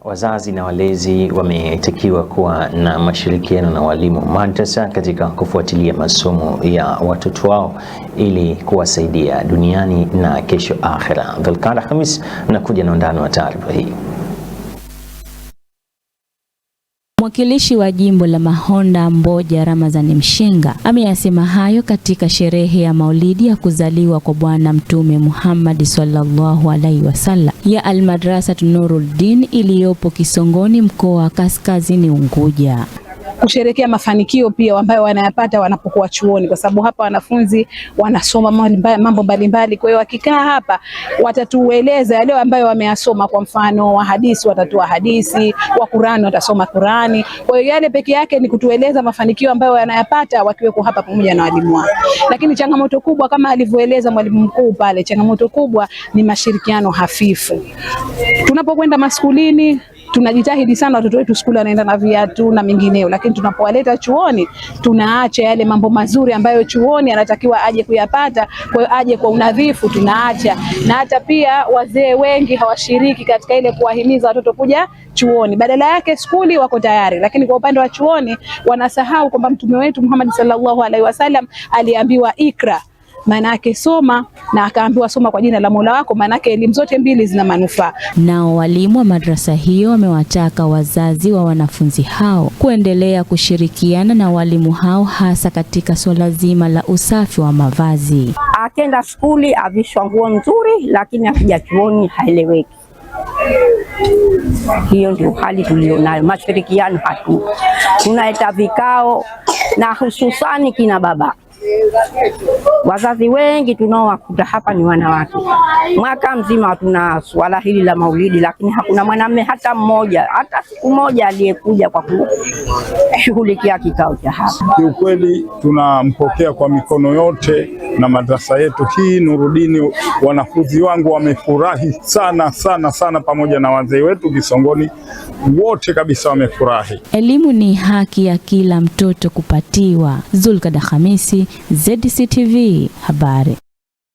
Wazazi na walezi wametakiwa kuwa na mashirikiano na walimu madrasa katika kufuatilia masomo ya watoto wao ili kuwasaidia duniani na kesho akhera. Dhulqaada Khamis nakuja na undani wa taarifa hii. Mwakilishi wa jimbo la Mahonda Mboja Ramadhani Mshenga ameyasema hayo katika sherehe ya maulidi ya kuzaliwa kwa Bwana Mtume Muhammad sallallahu alaihi wasallam ya Al-Madrasa Nuruddin iliyopo Kisongoni, mkoa wa Kaskazini Unguja. Kusherehekea mafanikio pia ambayo wanayapata wanapokuwa chuoni, kwa sababu hapa wanafunzi wanasoma mambo mbalimbali. Kwa hiyo wakikaa hapa watatueleza yale ambayo wameyasoma. Kwa mfano wa hadithi watatoa hadithi, wa Qur'ani watasoma Qur'ani. Kwa hiyo yale peke yake ni kutueleza mafanikio ambayo wanayapata wakiweko hapa pamoja na walimu wao. Lakini changamoto kubwa kama alivyoeleza mwalimu mkuu pale, changamoto kubwa ni mashirikiano hafifu. Tunapokwenda maskulini tunajitahidi sana watoto wetu shule wanaenda na viatu na mengineo, lakini tunapowaleta chuoni tunaacha yale mambo mazuri ambayo chuoni anatakiwa aje kuyapata. Kwa hiyo aje kwa unadhifu tunaacha, na hata pia wazee wengi hawashiriki katika ile kuwahimiza watoto kuja chuoni. Badala yake skuli wako tayari, lakini kwa upande wa chuoni wanasahau kwamba Mtume wetu Muhammad sallallahu alaihi wasallam aliambiwa ikra, maana yake soma, na akaambiwa soma kwa jina la Mola wako. Maana yake elimu zote mbili zina manufaa. Nao walimu wa madrasa hiyo wamewataka wazazi wa wanafunzi hao kuendelea kushirikiana na walimu hao, hasa katika swala zima la usafi wa mavazi. Akenda skuli avishwa nguo nzuri, lakini akija chuoni haeleweki. Hiyo ndio hali tulionayo, mashirikiano hatuna. Tunaita vikao na hususani kina baba. Wazazi wengi tunaowakuta hapa ni wanawake. Mwaka mzima tuna swala hili la maulidi, lakini hakuna mwanamume hata mmoja, hata siku moja aliyekuja kwa kushughulikia kikao cha hapa. Kiukweli tunampokea kwa mikono yote, na madrasa yetu hii Nuruddin, wanafunzi wangu wamefurahi sana sana sana, pamoja na wazee wetu Kisongoni wote kabisa wamefurahi. Elimu ni haki ya kila mtoto kupatiwa. Dhulqaada Khamisi, ZCTV habari.